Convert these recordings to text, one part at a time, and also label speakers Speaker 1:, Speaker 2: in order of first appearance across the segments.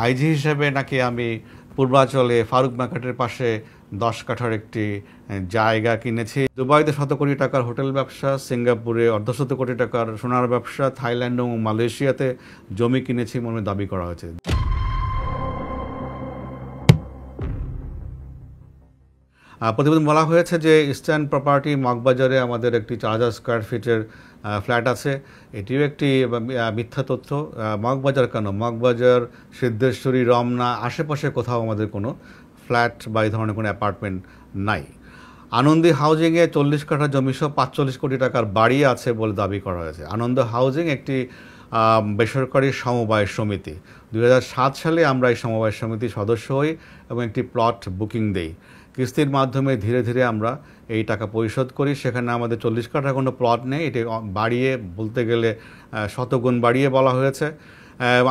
Speaker 1: IG হিসেবে নাকি আমি পূর্বাঞ্চলে ফারুক মার্কেটের পাশে 10 কাঠার একটি জায়গা কিনেছি। দুবাইতে শত কোটি টাকার হোটেল ব্যবসা, সিঙ্গাপুরে অর্ধশত কোটি টাকার সোনার ব্যবসা, থাইল্যান্ড এবং মালয়েশিয়াতে জমি কিনেছি মনে দাবি করা হয়েছে। প্রতিবেদন বলা হয়েছে যে ইস্টার্ন প্রপার্টি মগবাজারে আমাদের একটি 4000 স্কোয়ার ফিটের ফ্ল্যাট আছে। এটিও একটি মিথ্যা তথ্য। মগবাজার কেন, মগবাজার, সিদ্ধেশ্বরী, রমনা আশেপাশে কোথাও আমাদের কোনো ফ্ল্যাট বা এই ধরনের কোনো অ্যাপার্টমেন্ট নাই। আনন্দী হাউজিংয়ে 40 কাঠা জমিসহ 45 কোটি টাকার বাড়ি আছে বলে দাবি করা হয়েছে। আনন্দ হাউজিং একটি বেসরকারি সমবায় সমিতি। 2007 সালে আমরা এই সমবায় সমিতির সদস্য হই এবং একটি প্লট বুকিং দেই। কিস্তির মাধ্যমে ধীরে ধীরে আমরা এই টাকা পরিশোধ করি। সেখানে আমাদের 40 কাঠা কোনো প্লট নেই, এটি বাড়িয়ে বলতে গেলে শতগুণ বাড়িয়ে বলা হয়েছে।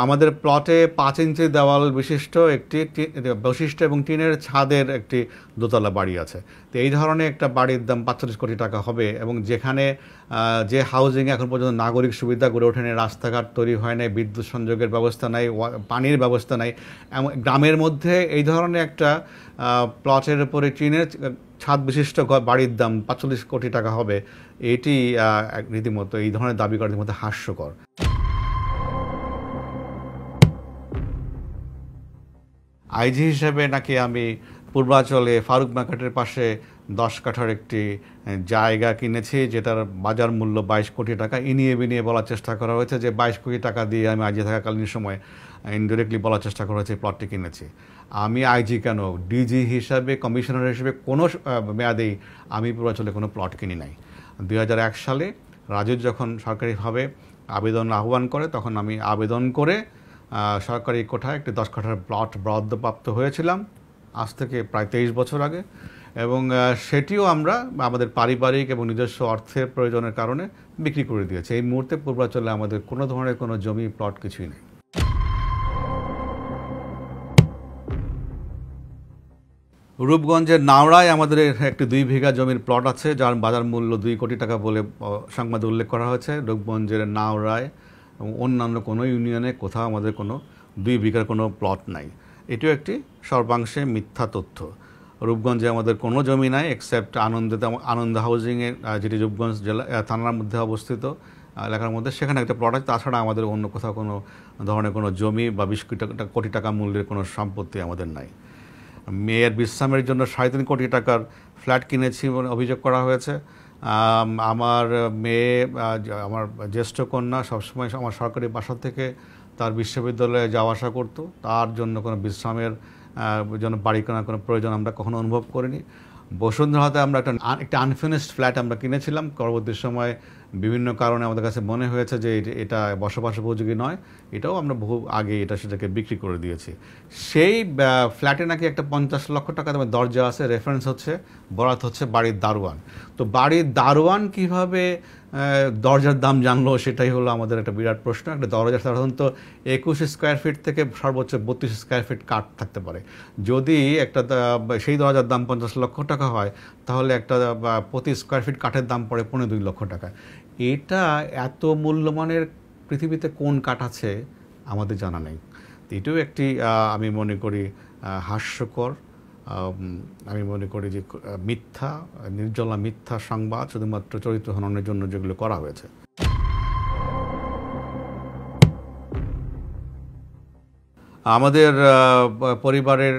Speaker 1: আমাদের প্লটে 5 ইঞ্চি দেওয়াল বিশিষ্ট একটি বৈশিষ্ট্য এবং টিনের ছাদের একটি দোতলা বাড়ি আছে। তো এই ধরনের একটা বাড়ির দাম 45 কোটি টাকা হবে এবং যেখানে যে হাউজিংয়ে এখন পর্যন্ত নাগরিক সুবিধা গড়ে ওঠেনি, রাস্তাঘাট তৈরি হয় নাই, বিদ্যুৎ সংযোগের ব্যবস্থা নাই, পানির ব্যবস্থা নাই, গ্রামের মধ্যে এই ধরনের একটা প্লটের উপরে টিনের ছাদ বিশিষ্ট বাড়ির দাম 45 কোটি টাকা হবে, এটি রীতিমতো এই ধরনের দাবি করার মধ্যে হাস্যকর। আইজি হিসেবে নাকি আমি পূর্বাঞ্চলে ফারুক মার্কেটের পাশে 10 কাঠার একটি জায়গা কিনেছি, যেটার বাজার মূল্য 22 কোটি টাকা। ইনিয়ে বিনিয়ে বলার চেষ্টা করা হয়েছে যে 22 কোটি টাকা দিয়ে আমি আইজি থাকাকালীন সময় ইনডিরেক্টলি বলার চেষ্টা করা হয়েছে প্লটটি কিনেছি। আমি আইজি কেন, ডিজি হিসাবে, কমিশনার হিসেবে কোনো মেয়াদেই আমি পূর্বাঞ্চলে কোনো প্লট কিনি নাই। 2001 সালে রাজুর যখন সরকারিভাবে আবেদন আহ্বান করে, তখন আমি আবেদন করে সরকারি কোঠায় একটি 10 কাঠার প্লট বরাদ্দপ্রাপ্ত হয়েছিলাম, আজ থেকে প্রায় 23 বছর আগে। এবং সেটিও আমরা আমাদের পারিবারিক এবং নিজস্ব অর্থের প্রয়োজনের কারণে বিক্রি করে দিয়েছি। এই মুহূর্তে পূর্বাঞ্চলে আমাদের কোনো ধরনের কোনো জমি প্লট কিছুই নেই। রূপগঞ্জের নাওড়ায় আমাদের একটি 2 বিঘা জমির প্লট আছে, যার বাজার মূল্য 2 কোটি টাকা বলে সংবাদে উল্লেখ করা হয়েছে। রূপগঞ্জের নাওড়ায় এবং অন্যান্য কোনো ইউনিয়নে কোথাও আমাদের কোনো 2 বিঘার কোনো প্লট নাই। এটিও একটি সর্বাংশে মিথ্যা তথ্য। রূপগঞ্জে আমাদের কোনো জমি নাই এক্সেপ্ট আনন্দ হাউজিংয়ে, যেটি রূপগঞ্জ জেলা থানার মধ্যে অবস্থিত এলাকার মধ্যে, সেখানে একটা প্লট আছে। তাছাড়া আমাদের অন্য কোথাও কোনো ধরনের কোনো জমি বা 20 কোটি টাকা মূল্যের কোনো সম্পত্তি আমাদের নাই। মেয়ের বিশ্রামের জন্য 3.5 কোটি টাকার ফ্ল্যাট কিনেছি বলে অভিযোগ করা হয়েছে। আমার মেয়ে, আমার জ্যেষ্ঠ কন্যা সবসময় আমার সরকারি বাসা থেকে তার বিশ্ববিদ্যালয়ে যাওয়া আসা করতো, তার জন্য কোনো বিশ্রামের জন্য বাড়ি কেনার কোনো প্রয়োজন আমরা কখনো অনুভব করিনি। বসুন্ধরাতে আমরা একটা আনফিনিশড ফ্ল্যাট আমরা কিনেছিলাম। পরবর্তী সময়ে বিভিন্ন কারণে আমাদের কাছে মনে হয়েছে যে এটা বসবাস উপযোগী নয়, এটাও আমরা বহু আগে সেটাকে বিক্রি করে দিয়েছি। সেই ফ্ল্যাটে নাকি একটা 50 লক্ষ টাকা দামের দরজা আছে, রেফারেন্স হচ্ছে, বরাত হচ্ছে বাড়ির দারোয়ান। তো বাড়ির দারোয়ান কিভাবে দরজার দাম জানলো, সেটাই হলো আমাদের একটা বিরাট প্রশ্ন। একটা দরজা সাধারণত 21 স্কোয়ার ফিট থেকে সর্বোচ্চ 32 স্কোয়ার ফিট কাঠ থাকতে পারে। যদি একটা সেই দরজার দাম 50 লক্ষ টাকা হয়, তাহলে একটা প্রতি স্কোয়ার ফিট কাঠের দাম পড়ে 2.25 লক্ষ টাকা। এটা এত মূল্যমানের পৃথিবীতে কোন কাঠ আছে আমাদের জানা নেই। এটাও একটি আমি মনে করি হাস্যকর, আমি মনে করি যে মিথ্যা, নির্জলা মিথ্যা সংবাদ, শুধুমাত্র চরিত্র হননের জন্য যেগুলো করা হয়েছে। আমাদের পরিবারের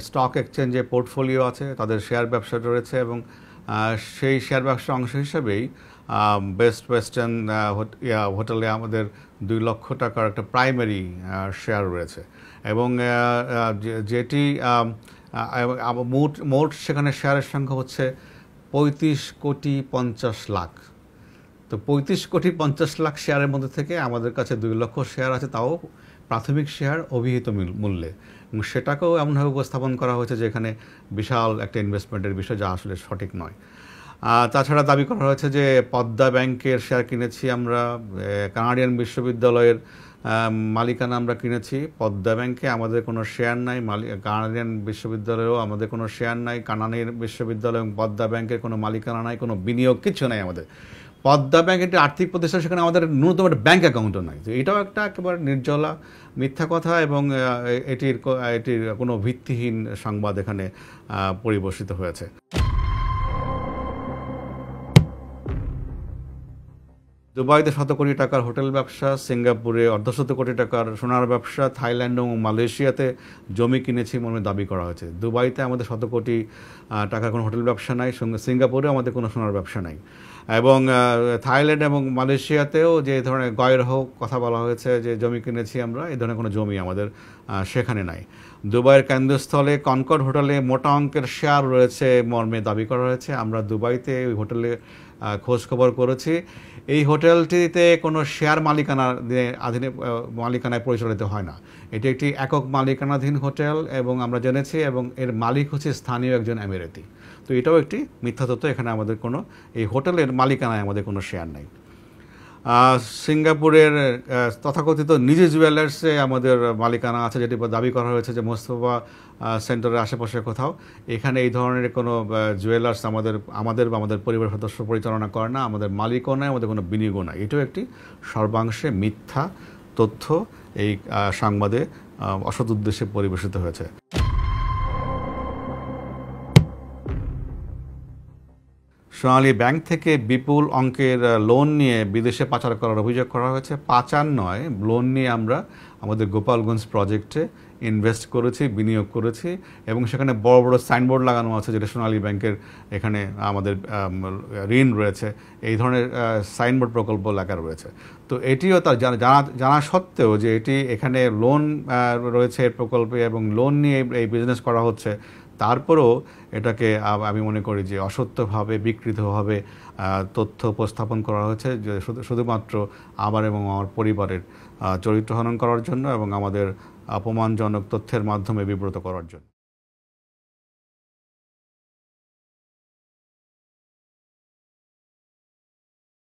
Speaker 1: স্টক এক্সচেঞ্জে পোর্টফোলিও আছে, তাদের শেয়ার ব্যবসা রয়েছে এবং সেই শেয়ার ব্যবসার অংশ হিসেবেই বেস্ট ওয়েস্টার্ন হোটেলে আমাদের 2 লক্ষ টাকার একটা প্রাইমারি শেয়ার রয়েছে এবং যেটি মোট সেখানে শেয়ারের সংখ্যা হচ্ছে 35 কোটি 50 লাখ। তো 35 কোটি 50 লাখ শেয়ারের মধ্যে থেকে আমাদের কাছে 2 লক্ষ শেয়ার আছে, তাও প্রাথমিক শেয়ার অভিহিত মূল্যে, এবং সেটাকেও এমনভাবে উপস্থাপন করা হয়েছে যে এখানে বিশাল একটা ইনভেস্টমেন্টের বিষয়, যা আসলে সঠিক নয়। তাছাড়া দাবি করা হয়েছে যে পদ্মা ব্যাংকের শেয়ার কিনেছি আমরা, কানাডিয়ান বিশ্ববিদ্যালয়ের মালিকানা আমরা কিনেছি। পদ্মা ব্যাংকে আমাদের কোনো শেয়ার নাই, কানাডিয়ান বিশ্ববিদ্যালয়েও আমাদের কোনো শেয়ার নাই, কানাডিয়ান বিশ্ববিদ্যালয় এবং পদ্মা ব্যাংকের কোনো মালিকানা নাই, কোনো বিনিয়োগ কিছু নাই আমাদের। পদ্মা ব্যাংক একটি আর্থিক প্রতিষ্ঠান, সেখানে আমাদের ন্যূনতম একটা ব্যাংক অ্যাকাউন্টও নাই। তো এটাও একটা একেবারে নির্জলা মিথ্যা কথা, এবং এটির কোনো ভিত্তিহীন সংবাদ এখানে পরিবেশিত হয়েছে। দুবাইতে শত কোটি টাকার হোটেল ব্যবসা, সিঙ্গাপুরে অর্ধশত কোটি টাকার সোনার ব্যবসা, থাইল্যান্ড এবং মালয়েশিয়াতে জমি কিনেছি মর্মে দাবি করা হয়েছে। দুবাইতে আমাদের শত কোটি টাকার কোনো হোটেল ব্যবসা নাই, সিঙ্গাপুরে আমাদের কোনো সোনার ব্যবসা নাই, এবং থাইল্যান্ড এবং মালয়েশিয়াতেও যে ধরনের গয়রহ কথা বলা হয়েছে যে জমি কিনেছি আমরা, এই ধরনের কোনো জমি আমাদের সেখানে নাই। দুবাইয়ের কেন্দ্রস্থলে কনকর্ড হোটেলে মোটা অঙ্কের শেয়ার রয়েছে মর্মে দাবি করা হয়েছে। আমরা দুবাইতে ওই হোটেলে খোঁজ খবর করেছি। এই হোটেলটিতে কোনো শেয়ার মালিকানায় পরিচালিত হয় না। এটি একটি একক মালিকানাধীন হোটেল, এবং আমরা জেনেছি, এবং এর মালিক হচ্ছে স্থানীয় একজন আমিরাতি। তো এটাও একটি মিথ্যা তথ্য। এখানে আমাদের কোনো, এই হোটেলের মালিকানায় আমাদের কোনো শেয়ার নাই। সিঙ্গাপুরের তথাকথিত নিজে জুয়েলার্সে আমাদের মালিকানা আছে, যেটি দাবি করা হয়েছে যে মোস্তফা সেন্টারের আশেপাশে কোথাও। এখানে এই ধরনের কোনো জুয়েলার্স আমাদের বা আমাদের পরিবারের সদস্য পরিচালনা করে না, আমাদের মালিকও নয়, আমাদের কোনো বিনিয়োগও নাই। এটাও একটি সর্বাংশে মিথ্যা তথ্য এই সংবাদে অসৎ উদ্দেশ্যে পরিবেশিত হয়েছে। সোনালী ব্যাংক থেকে বিপুল অঙ্কের লোন নিয়ে বিদেশে পাচার করার অভিযোগ করা হয়েছে। পাচার নয়, লোন নিয়ে আমরা আমাদের গোপালগঞ্জ প্রজেক্টে ইনভেস্ট করেছি, বিনিয়োগ করেছি, এবং সেখানে বড় বড় সাইনবোর্ড লাগানো আছে যেটা সোনালী ব্যাংকের এখানে আমাদের ঋণ রয়েছে, এই ধরনের সাইনবোর্ড প্রকল্প লেখা রয়েছে। তো এটিও তার জানা সত্ত্বেও যে এটি এখানে লোন রয়েছে এই প্রকল্পে এবং লোন নিয়ে এই বিজনেস করা হচ্ছে, তারপরেও এটাকে আমি মনে করি যে অসত্যভাবে, বিকৃতভাবে তথ্য উপস্থাপন করা হয়েছে, যে শুধুমাত্র আমার এবং আমার পরিবারের চরিত্র হনন করার জন্য এবং আমাদের অপমানজনক তথ্যের মাধ্যমে বিব্রত করার জন্য।